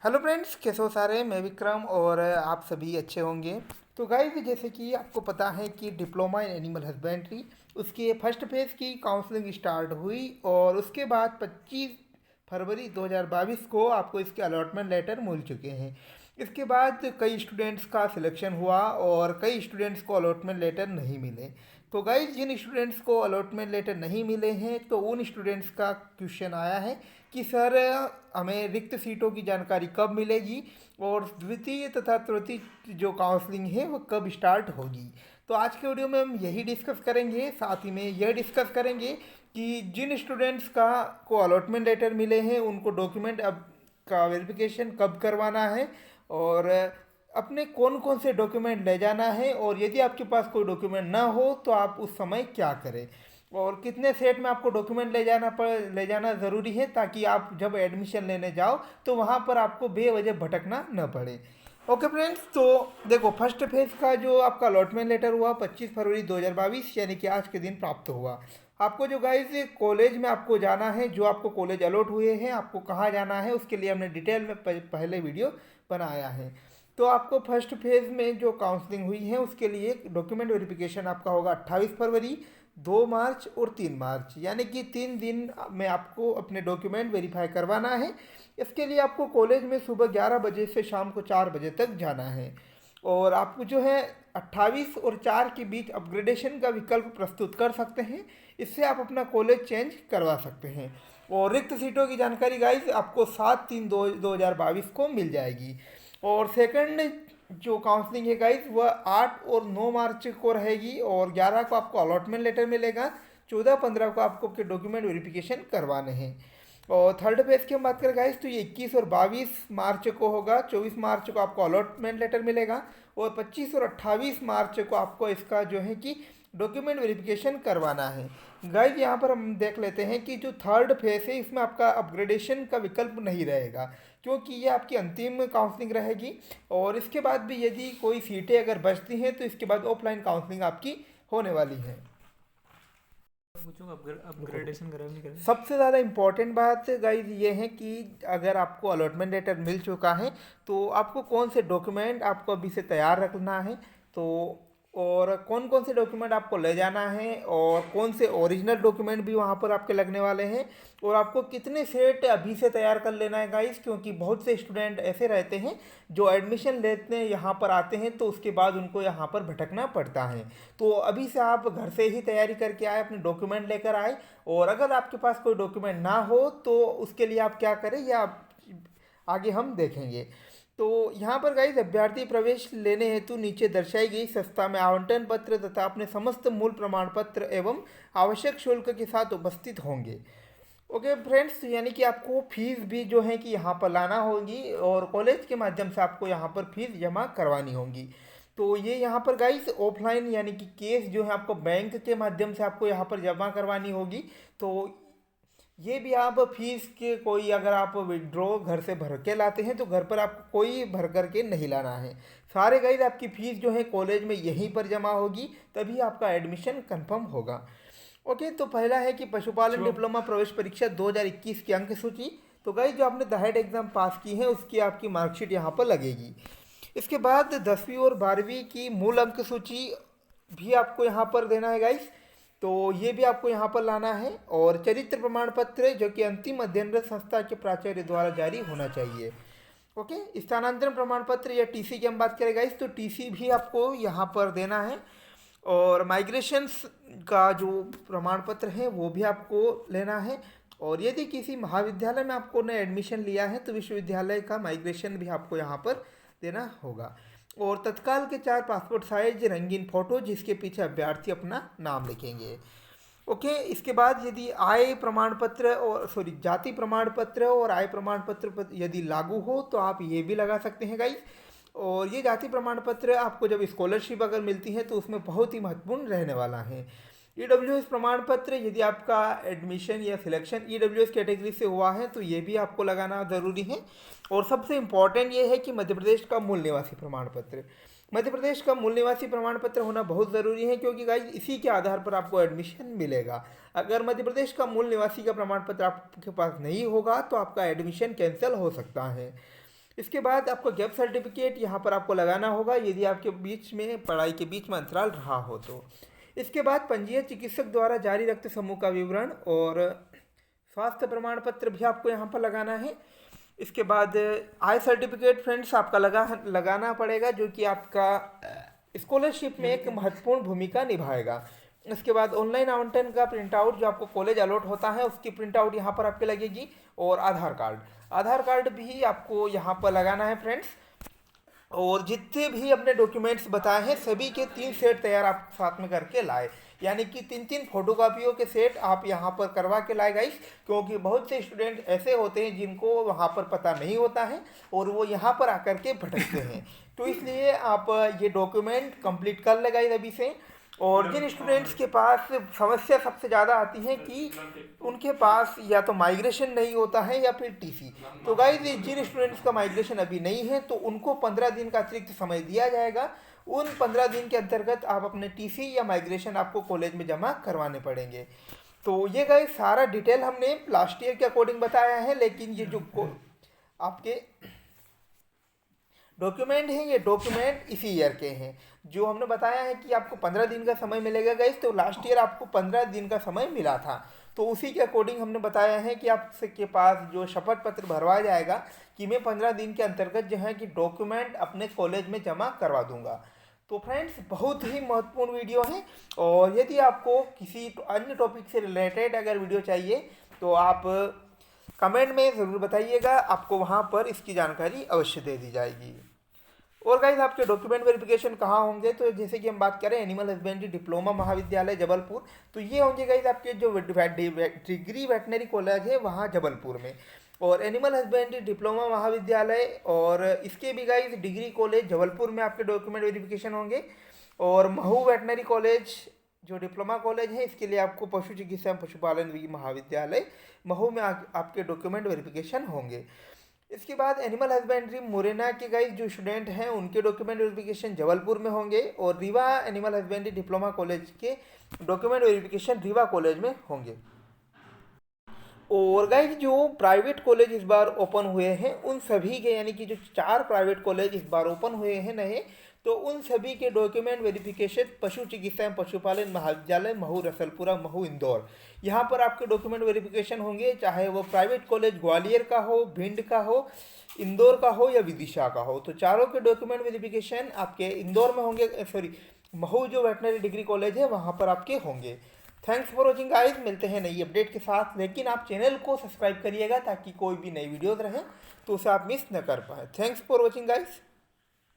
Hello friends, कैसे हो सारे। मैं विक्रम और आप सभी अच्छे होंगे। तो गाइस, जैसे कि आपको पता है कि डिप्लोमा इन एनिमल हस्बेंड्री उसके फर्स्ट फेज़ की काउंसलिंग स्टार्ट हुई और उसके बाद 25 फरवरी 2022 को आपको इसके अलॉटमेंट लेटर मिल चुके हैं। इसके बाद कई स्टूडेंट्स का सिलेक्शन हुआ और कई स्टूडेंट्स को अलॉटमेंट लेटर नहीं मिले। तो गाइस, जिन स्टूडेंट्स को अलॉटमेंट लेटर नहीं मिले हैं तो उन स्टूडेंट्स का क्वेश्चन आया है कि सर, हमें रिक्त सीटों की जानकारी कब मिलेगी और द्वितीय तथा तृतीय जो काउंसलिंग है वो कब स्टार्ट होगी। तो आज के वीडियो में हम यही डिस्कस करेंगे, साथ ही में यह डिस्कस करेंगे कि जिन स्टूडेंट्स का को अलॉटमेंट लेटर मिले हैं उनको डॉक्यूमेंट अब का वेरिफिकेशन कब करवाना है और अपने कौन कौन से डॉक्यूमेंट ले जाना है, और यदि आपके पास कोई डॉक्यूमेंट ना हो तो आप उस समय क्या करें, और कितने सेट में आपको डॉक्यूमेंट ले जाना ज़रूरी है ताकि आप जब एडमिशन लेने जाओ तो वहाँ पर आपको बेवजह भटकना न पड़े। ओके फ्रेंड्स, तो देखो, फर्स्ट फेज़ का जो आपका अलॉटमेंट लेटर हुआ 25 फरवरी 2022 यानी कि आज के दिन प्राप्त हुआ। आपको जो गाइस कॉलेज में आपको जाना है, जो आपको कॉलेज अलॉट हुए हैं, आपको कहाँ जाना है उसके लिए हमने डिटेल में पहले वीडियो बनाया है। तो आपको फर्स्ट फेज़ में जो काउंसलिंग हुई है उसके लिए डॉक्यूमेंट वेरिफिकेशन आपका होगा 28 फरवरी, 2 मार्च और 3 मार्च, यानी कि 3 दिन में आपको अपने डॉक्यूमेंट वेरीफाई करवाना है। इसके लिए आपको कॉलेज में सुबह 11 बजे से शाम को 4 बजे तक जाना है। और आप जो है 28 और 4 के बीच अपग्रेडेशन का विकल्प प्रस्तुत कर सकते हैं। इससे आप अपना कॉलेज चेंज करवा सकते हैं। और रिक्त सीटों की जानकारी गाइस आपको 7/3/2022 को मिल जाएगी। और सेकंड जो काउंसलिंग है गाइस वह 8 और 9 मार्च को रहेगी और 11 को आपको अलॉटमेंट लेटर मिलेगा। 14-15 को आपको आपके डॉक्यूमेंट वेरिफिकेशन करवाने हैं। और थर्ड फेज की हम बात करें गाइस तो ये 21 और 22 मार्च को होगा। 24 मार्च को आपको अलॉटमेंट लेटर मिलेगा और 25 और 28 मार्च को आपको इसका जो है कि डॉक्यूमेंट वेरिफिकेशन करवाना है। गाइज, यहाँ पर हम देख लेते हैं कि जो थर्ड फेज है इसमें आपका अपग्रेडेशन का विकल्प नहीं रहेगा, क्योंकि ये आपकी अंतिम काउंसलिंग रहेगी। और इसके बाद भी यदि कोई सीटें अगर बचती हैं तो इसके बाद ऑफलाइन काउंसलिंग आपकी होने वाली है। पूछूंगा देखो, अपग्रेडेशन करा नहीं करा। सबसे ज़्यादा इम्पॉर्टेंट बात गाइज ये है कि अगर आपको अलॉटमेंट लेटर मिल चुका है तो आपको कौन से डॉक्यूमेंट आपको अभी से तैयार रखना है, तो और कौन कौन से डॉक्यूमेंट आपको ले जाना है और कौन से ओरिजिनल डॉक्यूमेंट भी वहाँ पर आपके लगने वाले हैं, और आपको कितने सेट अभी से तैयार कर लेना है गाइस, क्योंकि बहुत से स्टूडेंट ऐसे रहते हैं जो एडमिशन लेते हैं यहाँ पर आते हैं तो उसके बाद उनको यहाँ पर भटकना पड़ता है। तो अभी से आप घर से ही तैयारी करके आए, अपने डॉक्यूमेंट लेकर आए। और अगर आपके पास कोई डॉक्यूमेंट ना हो तो उसके लिए आप क्या करें या आगे हम देखेंगे। तो यहाँ पर गाइस अभ्यर्थी प्रवेश लेने हेतु नीचे दर्शाई गई संस्था में आवंटन पत्र तथा अपने समस्त मूल प्रमाण पत्र एवं आवश्यक शुल्क के साथ उपस्थित होंगे। ओके फ्रेंड्स, यानी कि आपको फीस भी जो है कि यहाँ पर लाना होगी और कॉलेज के माध्यम से आपको यहाँ पर फीस जमा करवानी होगी। तो ये यहाँ पर गाइस ऑफलाइन यानी कि केस जो है आपको बैंक के माध्यम से आपको यहाँ पर जमा करवानी होगी। तो ये भी आप फीस के कोई अगर आप विड्रॉ घर से भर के लाते हैं तो घर पर आपको कोई भर करके नहीं लाना है। सारे गाइड आपकी फ़ीस जो है कॉलेज में यहीं पर जमा होगी, तभी आपका एडमिशन कंफर्म होगा। ओके, तो पहला है कि पशुपालन शुभम। डिप्लोमा प्रवेश परीक्षा 2021 की अंक सूची। तो गाइज, जो आपने दहेड एग्ज़ाम पास की है उसकी आपकी मार्कशीट यहाँ पर लगेगी। इसके बाद 10वीं और 12वीं की मूल अंक सूची भी आपको यहाँ पर देना है गाइस। तो ये भी आपको यहाँ पर लाना है। और चरित्र प्रमाण पत्र जो कि अंतिम अध्ययनरत संस्था के प्राचार्य द्वारा जारी होना चाहिए। ओके, स्थानांतरण प्रमाण पत्र या टीसी की हम बात करें गाइस तो टीसी भी आपको यहाँ पर देना है। और माइग्रेशंस का जो प्रमाण पत्र है वो भी आपको लेना है। और यदि किसी महाविद्यालय में आपको ने एडमिशन लिया है तो विश्वविद्यालय का माइग्रेशन भी आपको यहाँ पर देना होगा। और तत्काल के 4 पासपोर्ट साइज रंगीन फोटो जिसके पीछे अभ्यर्थी अपना नाम लिखेंगे। ओके, इसके बाद यदि आय प्रमाण पत्र और जाति प्रमाण पत्र और आय प्रमाण पत्र यदि लागू हो तो आप ये भी लगा सकते हैं गाइस। और ये जाति प्रमाण पत्र आपको जब स्कॉलरशिप अगर मिलती है तो उसमें बहुत ही महत्वपूर्ण रहने वाला है। ईडब्ल्यूएस प्रमाण पत्र यदि आपका एडमिशन या सिलेक्शन ईडब्ल्यूएस कैटेगरी से हुआ है तो ये भी आपको लगाना ज़रूरी है। और सबसे इम्पॉर्टेंट ये है कि मध्य प्रदेश का मूल निवासी प्रमाण पत्र, मध्य प्रदेश का मूल निवासी प्रमाण पत्र होना बहुत ज़रूरी है, क्योंकि गाइज इसी के आधार पर आपको एडमिशन मिलेगा। अगर मध्य प्रदेश का मूल निवासी का प्रमाण पत्र आपके पास नहीं होगा तो आपका एडमिशन कैंसिल हो सकता है। इसके बाद आपको गैप सर्टिफिकेट यहाँ पर आपको लगाना होगा यदि आपके बीच में पढ़ाई के बीच में अंतराल रहा हो तो। इसके बाद पंजीयन चिकित्सक द्वारा जारी रक्त समूह का विवरण और स्वास्थ्य प्रमाण पत्र भी आपको यहाँ पर लगाना है। इसके बाद आय सर्टिफिकेट फ्रेंड्स आपका लगाना पड़ेगा, जो कि आपका स्कॉलरशिप में एक महत्वपूर्ण भूमिका निभाएगा। इसके बाद ऑनलाइन आवंटन का प्रिंट आउट जो आपको कॉलेज अलॉट होता है उसकी प्रिंट आउट यहाँ पर आपके लगेगी, और आधार कार्ड भी आपको यहाँ पर लगाना है फ्रेंड्स। और जितने भी अपने डॉक्यूमेंट्स बताए हैं सभी के 3 सेट तैयार आप साथ में करके लाए, यानी कि 3 फोटोकॉपियों के सेट आप यहाँ पर करवा के लाए गाइस, क्योंकि बहुत से स्टूडेंट ऐसे होते हैं जिनको वहाँ पर पता नहीं होता है और वो यहाँ पर आकर के भटकते हैं। तो इसलिए आप ये डॉक्यूमेंट कंप्लीट कर ले गाइस अभी से। और जिन स्टूडेंट्स के पास समस्या सबसे ज़्यादा आती है कि उनके पास या तो माइग्रेशन नहीं होता है या फिर टीसी, तो गाइस जिन स्टूडेंट्स का माइग्रेशन अभी नहीं है तो उनको 15 दिन का अतिरिक्त समय दिया जाएगा। उन 15 दिन के अंतर्गत आप अपने टीसी या माइग्रेशन आपको कॉलेज में जमा करवाने पड़ेंगे। तो ये गाइस सारा डिटेल हमने लास्ट ईयर के अकॉर्डिंग बताया है, लेकिन ये जो आपके डॉक्यूमेंट हैं ये डॉक्यूमेंट इसी ईयर के हैं। जो हमने बताया है कि आपको 15 दिन का समय मिलेगा गाइस, तो लास्ट ईयर आपको 15 दिन का समय मिला था, तो उसी के अकॉर्डिंग हमने बताया है कि आपके पास जो शपथ पत्र भरवाया जाएगा कि मैं 15 दिन के अंतर्गत जो है कि डॉक्यूमेंट अपने कॉलेज में जमा करवा दूंगा। तो फ्रेंड्स बहुत ही महत्वपूर्ण वीडियो है, और यदि आपको किसी अन्य टॉपिक से रिलेटेड अगर वीडियो चाहिए तो आप कमेंट में ज़रूर बताइएगा, आपको वहाँ पर इसकी जानकारी अवश्य दे दी जाएगी। और गाइस आपके डॉक्यूमेंट वेरिफिकेशन कहाँ होंगे, तो जैसे कि हम बात करें एनिमल हस्बेंड्री डिप्लोमा महाविद्यालय जबलपुर, तो ये होंगे गाइस आपके जो डिग्री वेटनरी कॉलेज है वहाँ जबलपुर में, और एनिमल हस्बेंड्री डिप्लोमा महाविद्यालय और इसके भी गाइस डिग्री कॉलेज जबलपुर में आपके डॉक्यूमेंट वेरिफिकेशन होंगे। और महू वेटनरी कॉलेज जो डिप्लोमा कॉलेज है इसके लिए आपको पशु चिकित्सा एवं पशुपालन महाविद्यालय महू में आपके डॉक्यूमेंट वेरिफिकेशन होंगे। इसके बाद एनिमल हस्बेंड्री मुरैना के गाइस जो स्टूडेंट हैं उनके डॉक्यूमेंट वेरिफिकेशन जबलपुर में होंगे, और Rewa animal husbandry diploma college के डॉक्यूमेंट वेरिफिकेशन रीवा कॉलेज में होंगे। और गाइस जो प्राइवेट कॉलेज इस बार ओपन हुए हैं उन सभी के, यानी कि जो 4 प्राइवेट कॉलेज इस बार ओपन हुए हैं नए, तो उन सभी के डॉक्यूमेंट वेरिफिकेशन पशु चिकित्सा एवं पशुपालन महाविद्यालय महू रसलपुरा महू इंदौर, यहाँ पर आपके डॉक्यूमेंट वेरिफिकेशन होंगे, चाहे वो प्राइवेट कॉलेज ग्वालियर का हो, भिंड का हो, इंदौर का हो या विदिशा का हो। तो चारों के डॉक्यूमेंट वेरिफिकेशन आपके इंदौर में होंगे, महू जो वेटनरी डिग्री कॉलेज है वहाँ पर आपके होंगे। थैंक्स फॉर वॉचिंग गाइस, मिलते हैं नई अपडेट के साथ, लेकिन आप चैनल को सब्सक्राइब करिएगा ताकि कोई भी नई वीडियोज रहें तो उसे आप मिस न कर पाए। Thanks for watching guys.